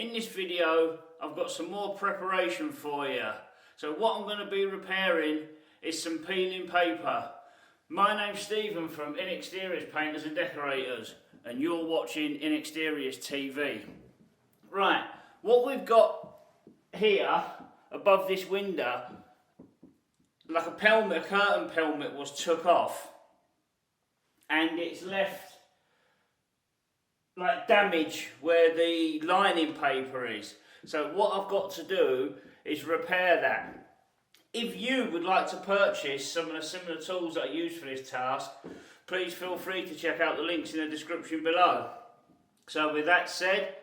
In this video I've got some more preparation for you. So what I'm going to be repairing is some peeling paper. My name's Stephen from Inexteriors Painters and Decorators, and you're watching Inexteriors TV. Right, what we've got here above this window, like a pelmet, a curtain pelmet was took off, and it's left like damage where the lining paper is. So what I've got to do is repair that. If you would like to purchase some of the similar tools that I use for this task, please feel free to check out the links in the description below. So with that said,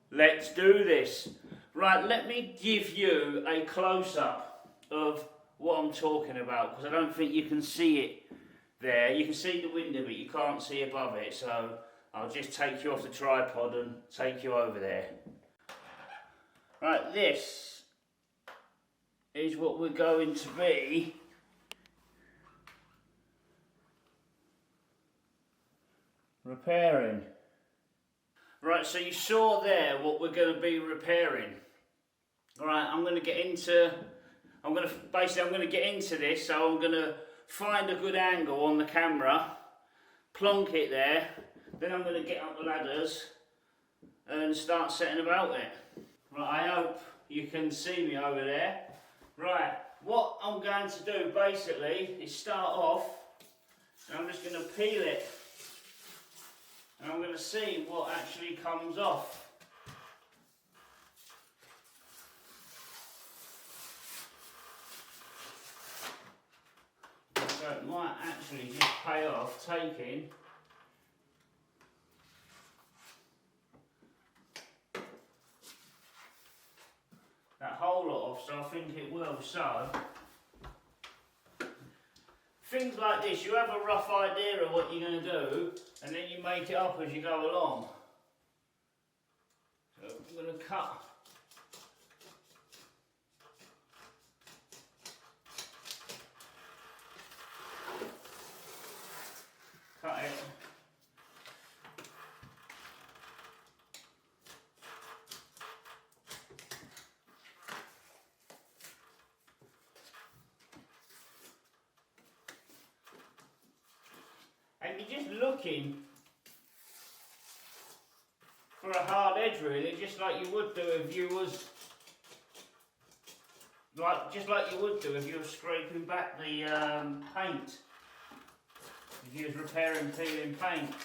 let's do this. Right, let me give you a close-up of what I'm talking about, because I don't think you can see it there. You can see the window, but you can't see above it, so I'll just take you off the tripod and take you over there. Right, this is what we're going to be repairing. Right, so you saw there what we're going to be repairing. Alright, I'm going to get into this, so I'm going to find a good angle on the camera, plonk it there, then I'm going to get up the ladders and start setting about it. Right, I hope you can see me over there. Right, what I'm going to do basically is start off, and I'm just going to peel it, and I'm going to see what actually comes off. So it might actually just pay off taking that whole lot off, so I think it will. So things like this, you have a rough idea of what you're going to do, and then you make it up as you go along. So I'm going to cut it. And you're just looking for a hard edge, really, just like you would do if you was scraping back the paint. If you was repairing peeling paint.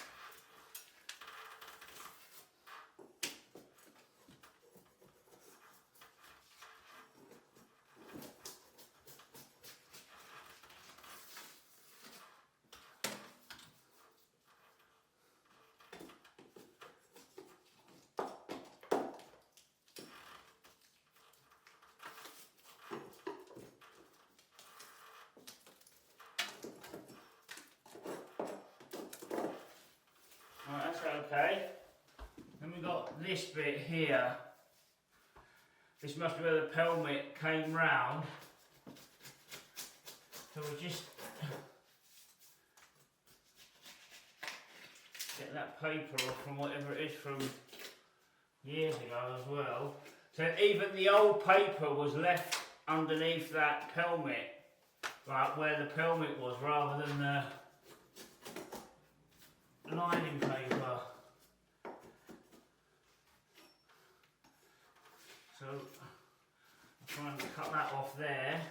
Okay, then we got this bit here. This must be where the pelmet came round. So we'll just get that paper off from whatever it is from years ago as well. So even the old paper was left underneath that pelmet, like where the pelmet was, rather than the lining paper. So I'm trying to cut that off there.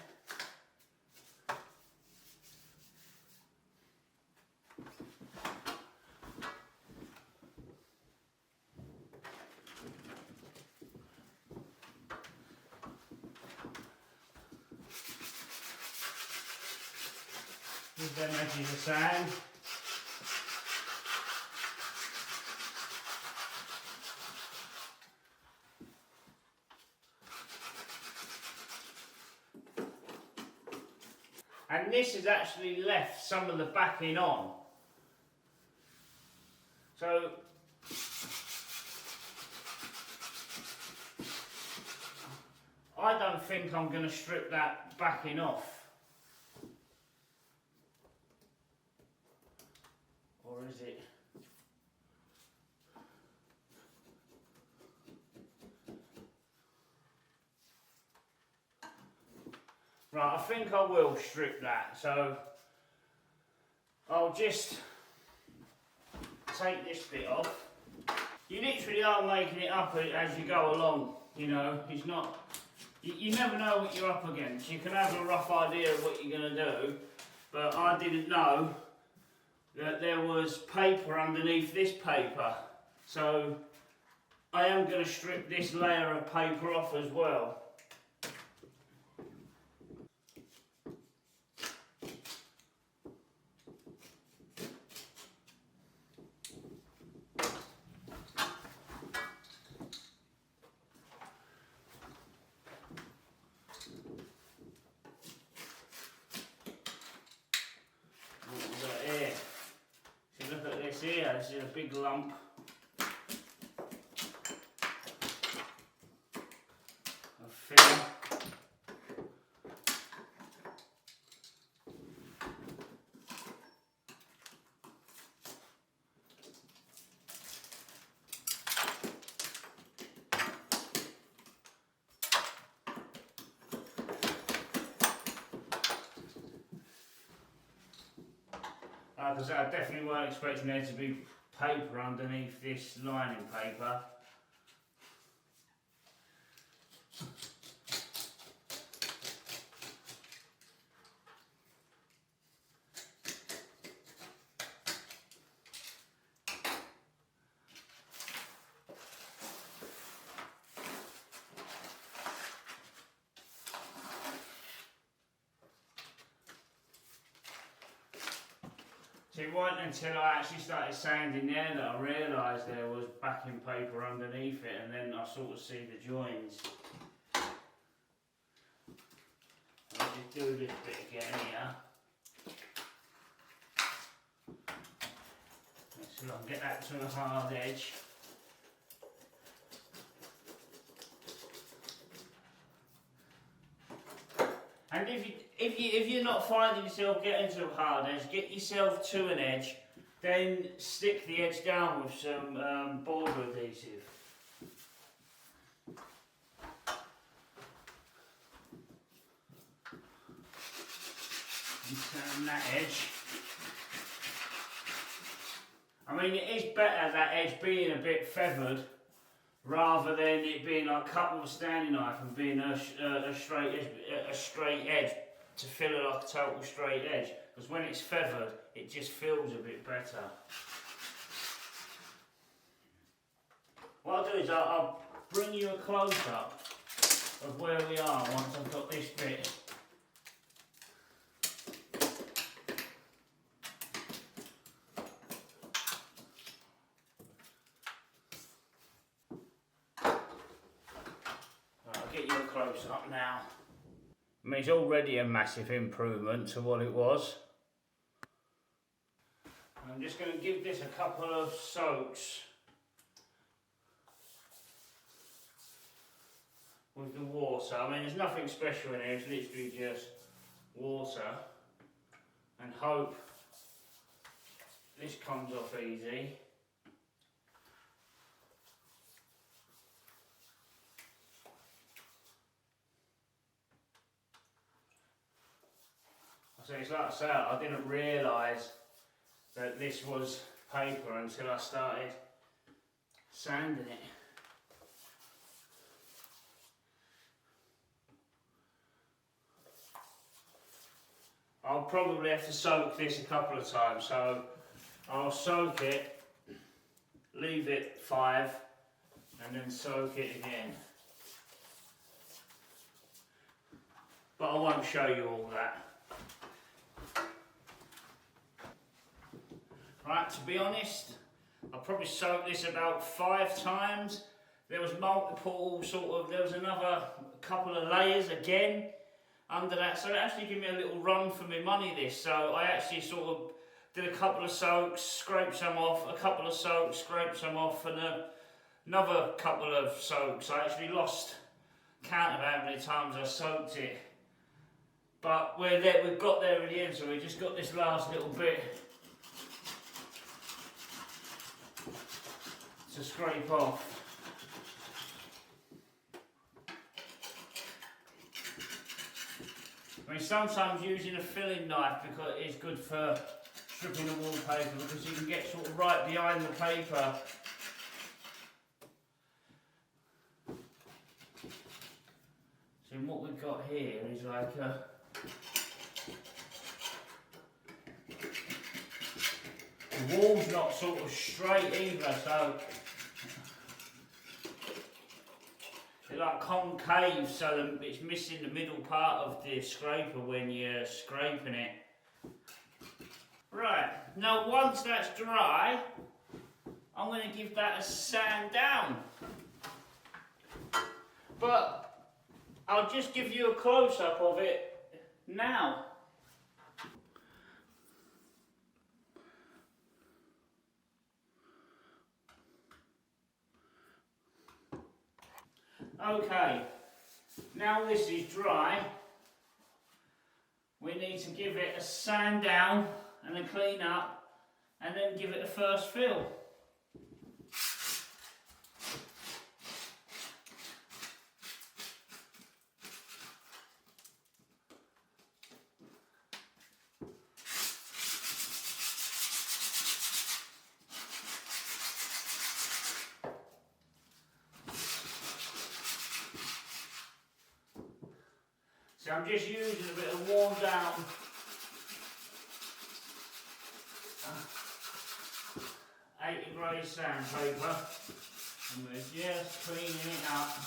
Give them edges a sand. And this has actually left some of the backing on. So I don't think I'm going to strip that backing off. Or is it? I think I will strip that. So I'll just take this bit off. You literally are making it up as you go along, you know. It's not, you never know what you're up against. You can have a rough idea of what you're going to do, but I didn't know that there was paper underneath this paper. So I am going to strip this layer of paper off as well. This is a big lump. Of film. Because I definitely weren't expecting there to be paper underneath this lining paper. So it wasn't until I actually started sanding there that I realised there was backing paper underneath it, and then I sort of see the joins. I'll just do this bit again here. So I can get that to a hard edge. And if you're not finding yourself getting to a hard edge, get yourself to an edge, then stick the edge down with some border adhesive. And turn that edge. I mean, it is better that edge being a bit feathered rather than it being like cut with a Stanley knife and being a straight edge to feel it like a total straight edge. Because when it's feathered, it just feels a bit better. What I'll do is I'll bring you a close-up of where we are once I've got this bit. Up now. I mean, it's already a massive improvement to what it was. I'm just going to give this a couple of soaks with the water. I mean, there's nothing special in here, it's literally just water, and hope this comes off easy. So it's like I say, I didn't realise that this was paper until I started sanding it. I'll probably have to soak this a couple of times, so I'll soak it, leave it 5, and then soak it again. But I won't show you all that. Right, to be honest, I probably soaked this about 5 times. There was multiple there was another couple of layers again under that. So it actually gave me a little run for my money this. So I actually sort of did a couple of soaks, scraped some off, a couple of soaks, scraped some off, and another couple of soaks. I actually lost count of how many times I soaked it. But we've got there in the end, so we just got this last little bit to scrape off. I mean, sometimes using a filling knife because it's good for stripping the wallpaper because you can get sort of right behind the paper. So what we've got here is like a the wall's not sort of straight either, so it's like concave, so it's missing the middle part of the scraper when you're scraping it. Right, now once that's dry, I'm going to give that a sand down. But I'll just give you a close-up of it now. Okay, now this is dry, we need to give it a sand down and a clean up and then give it a first fill. So I'm just using a bit of worn down 80 grade sandpaper and we're just cleaning it up.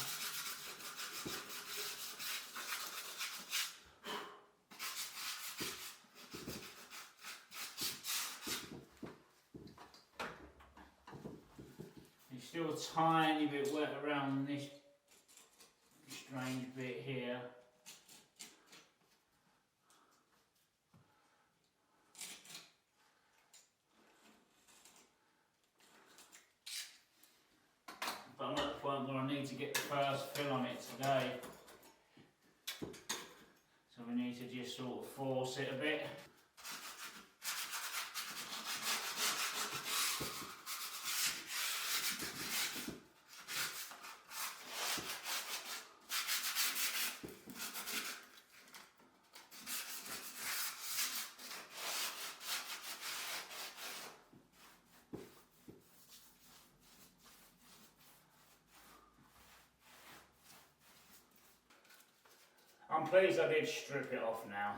It's still a tiny bit wet around this strange bit here. But I'm at the point where I need to get the first fill on it today. So we need to just sort of force it a bit. I'm pleased I did strip it off now.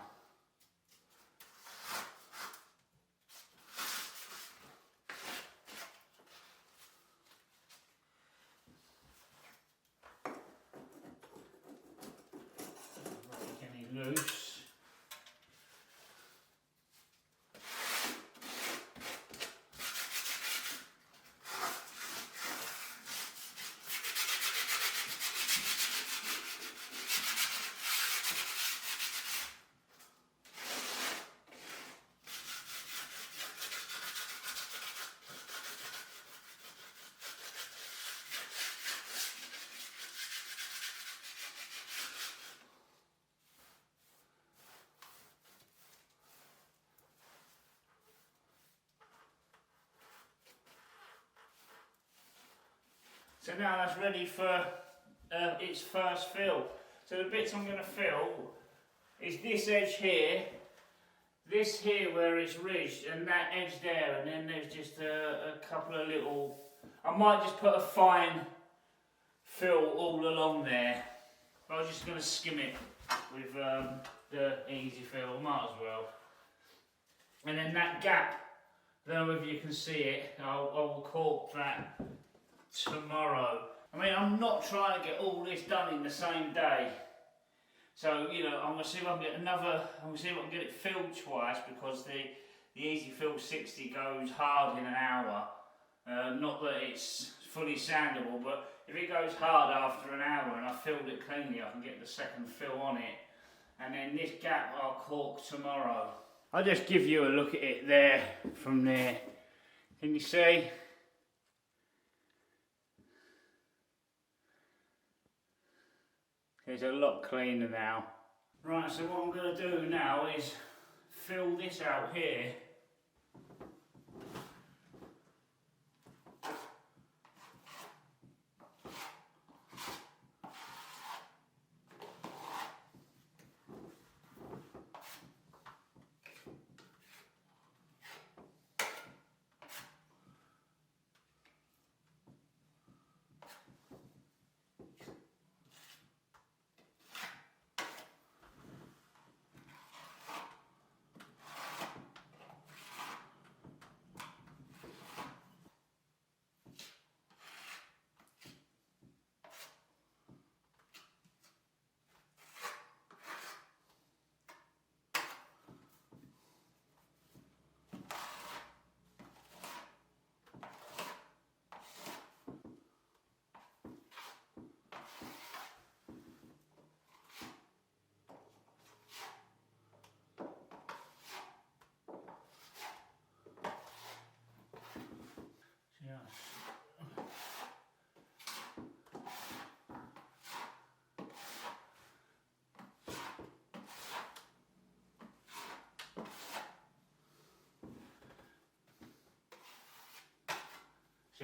Break any loose. So now that's ready for its first fill. So the bits I'm going to fill is this edge here, this here where it's ridged, and that edge there, and then there's just a couple of little, I might just put a fine fill all along there. But I was just going to skim it with the easy fill, might as well. And then that gap, I don't know if you can see it, I'll caulk that tomorrow. I mean, I'm not trying to get all this done in the same day. So, you know, I'm going to see if I can get I'm going to see if I can get it filled twice because the Easy Fill 60 goes hard in an hour. Not that it's fully sandable, but if it goes hard after an hour and I filled it cleanly, I can get the second fill on it. And then this gap I'll caulk tomorrow. I'll just give you a look at it there, from there. Can you see? It's a lot cleaner now. Right, so what I'm going to do now is fill this out here.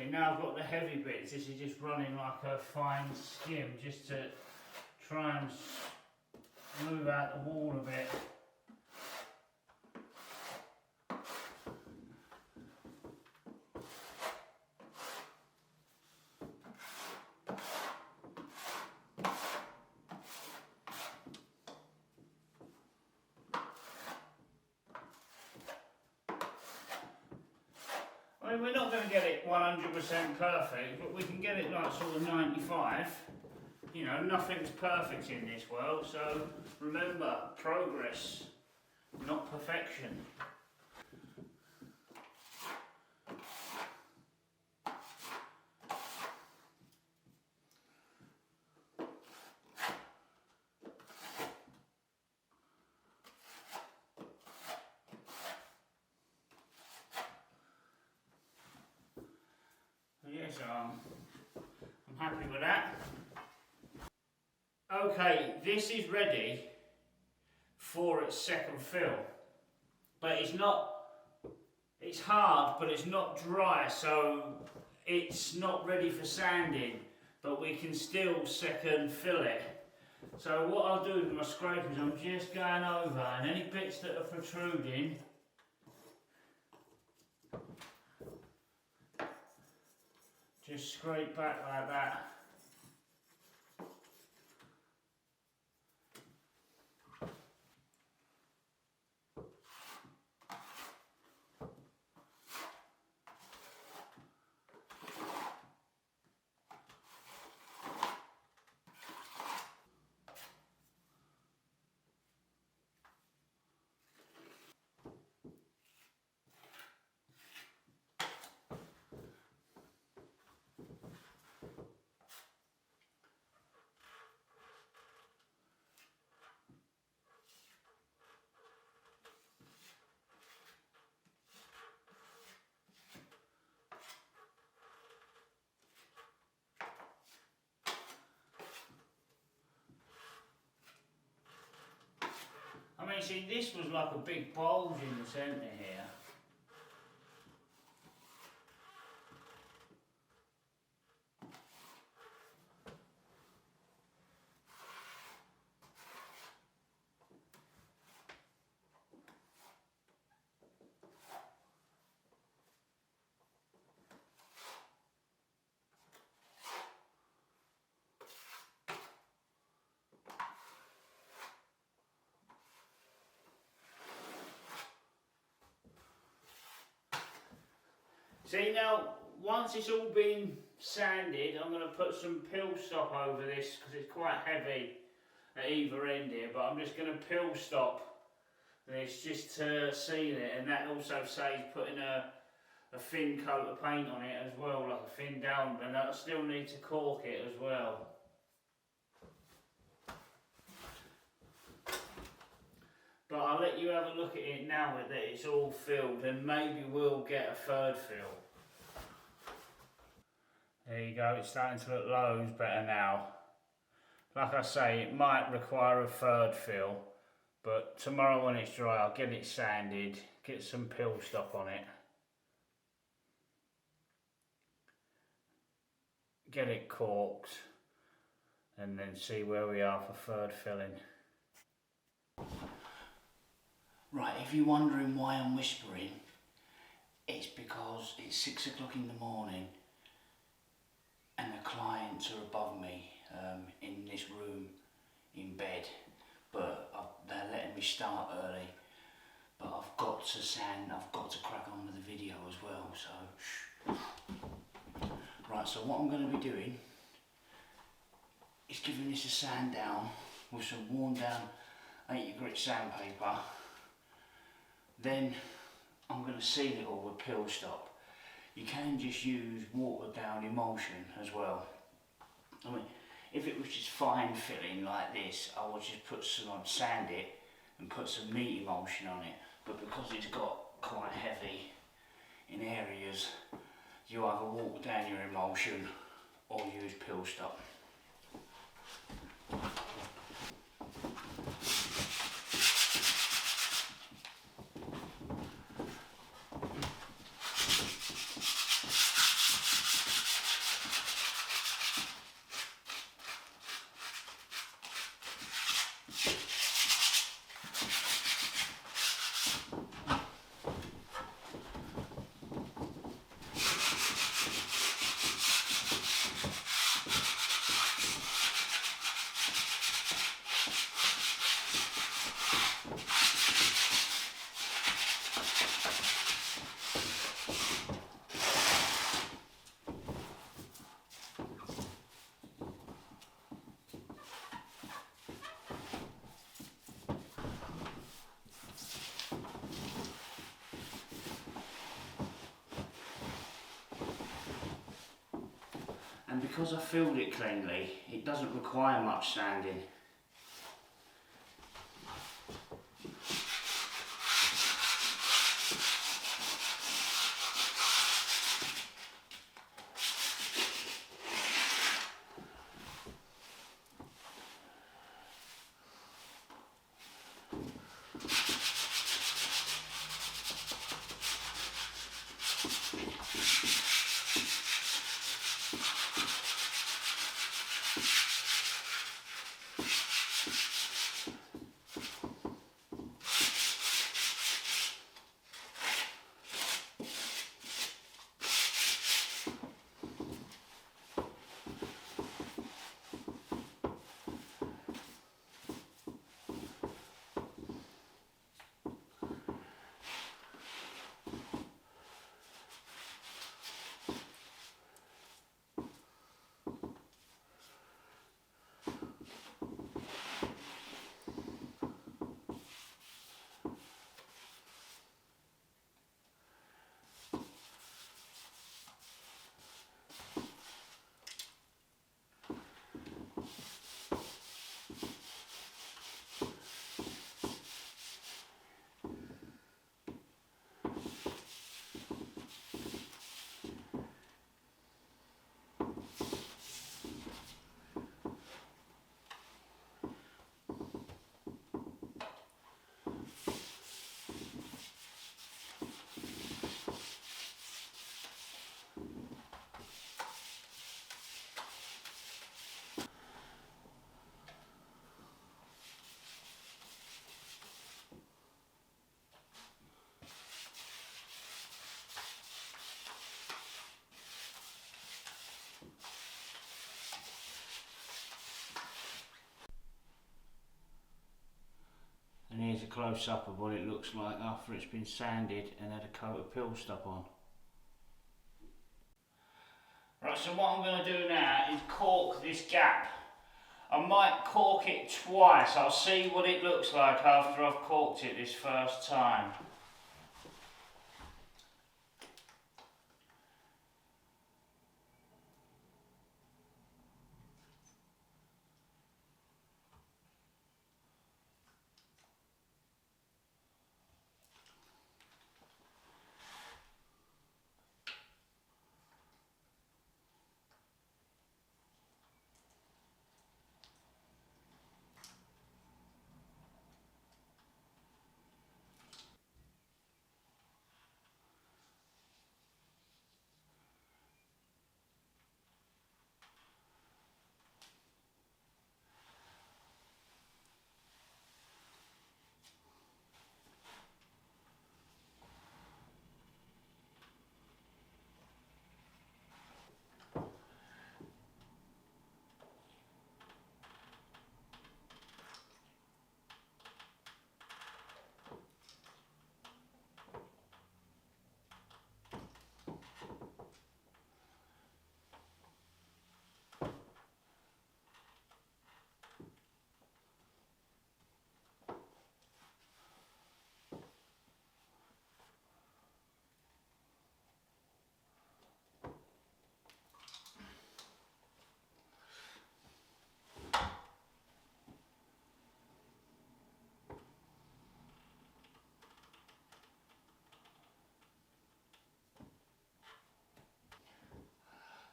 See, now I've got the heavy bits, this is just running like a fine skim just to try and smooth out the wall a bit. I mean, we're not going to get it 100% perfect, but we can get it like sort of 95. You know, nothing's perfect in this world, so remember, progress, not perfection. Yes, I'm happy with that. Okay, this is ready for its second fill, but it's hard, but it's not dry, so it's not ready for sanding, but we can still second fill it. So what I'll do with my scrapers, I'm just going over, and any bits that are protruding, just scrape back like that. I mean, see, this was like a big bulge in the centre here. See, now, once it's all been sanded, I'm going to put some pill stop over this because it's quite heavy at either end here, but I'm just going to pill stop this just to seal it, and that also saves putting a thin coat of paint on it as well, like a thin down, and I still need to caulk it as well. But I'll let you have a look at it now that it's all filled, and maybe we'll get a third fill. There you go, it's starting to look loads better now. Like I say, it might require a third fill, but tomorrow when it's dry I'll get it sanded, get some pill stop on it, get it caulked, and then see where we are for third filling. Right, if you're wondering why I'm whispering, it's because it's 6 o'clock in the morning and the clients are above me in this room in bed, but they're letting me start early, but I've got to sand, I've got to crack on with the video as well, so shh. Right, so what I'm going to be doing is giving this a sand down with some worn down 80 grit sandpaper. Then I'm going to seal it all with pill stop. You can just use watered down emulsion as well. I mean, if it was just fine filling like this, I would just put some, sand it and put some neat emulsion on it. But because it's got quite heavy in areas, you either water down your emulsion or use pill stop. And because I filled it cleanly, it doesn't require much sanding. And here's a close-up of what it looks like after it's been sanded and had a coat of peel stuff on. Right, so what I'm going to do now is caulk this gap. I might caulk it twice. I'll see what it looks like after I've caulked it this first time.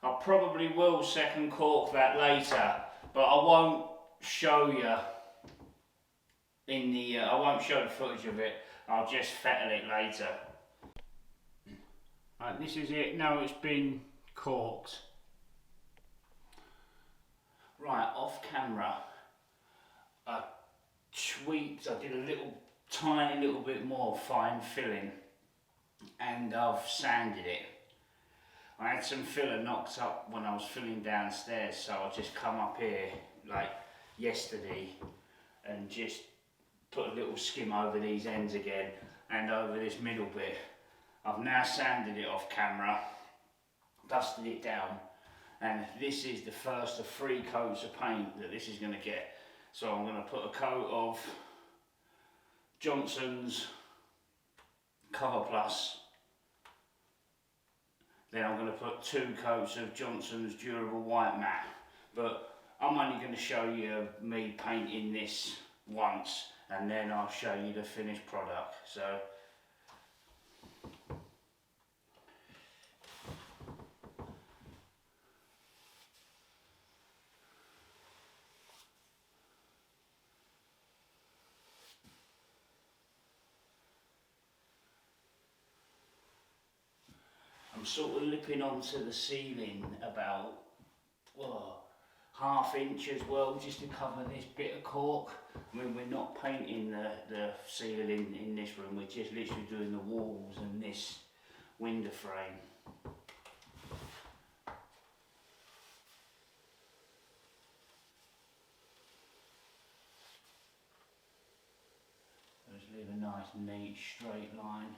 I probably will second caulk that later, but I won't show you in the, I won't show the footage of it, I'll just fettle it later. Right, this is it, now it's been caulked. Right, off camera, I tweaked, I did a tiny little bit more fine filling and I've sanded it. I had some filler knocked up when I was filling downstairs, so I just come up here like yesterday and just put a little skim over these ends again and over this middle bit. I've now sanded it off camera, dusted it down, and this is the first of 3 coats of paint that this is going to get. So I'm going to put a coat of Johnson's Cover Plus. then I'm going to put 2 coats of Johnson's Durable White Matte. But I'm only going to show you me painting this once, and then I'll show you the finished product. So I'm sort of lipping onto the ceiling about ½ inch as well, just to cover this bit of cork. I mean, we're not painting the ceiling in this room, we're just literally doing the walls and this window frame. Just leave a nice neat straight line.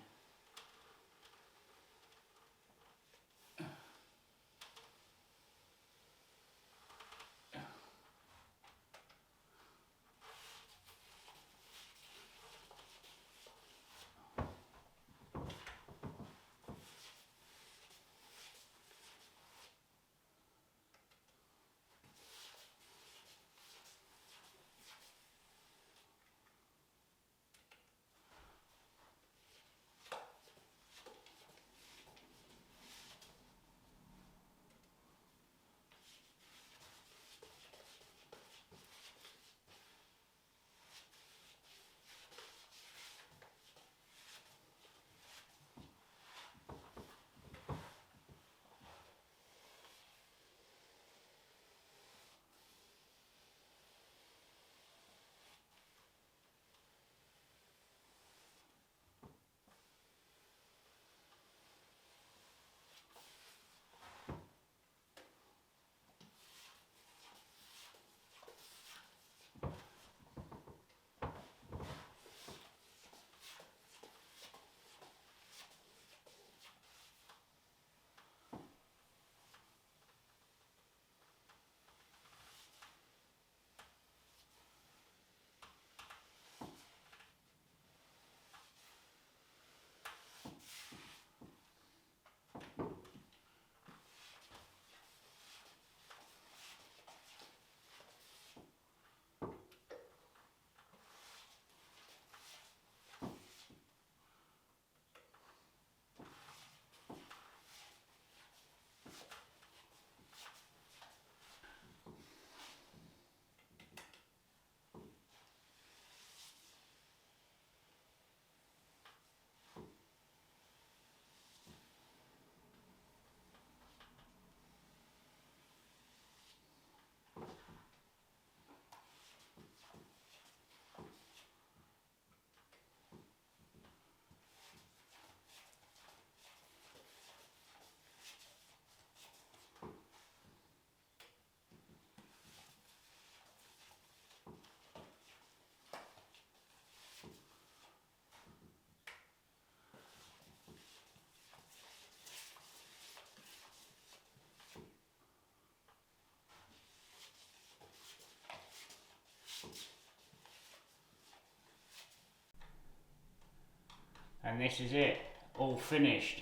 And this is it, all finished.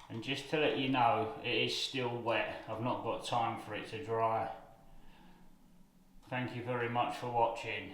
And just to let you know, it is still wet. I've not got time for it to dry. Thank you very much for watching.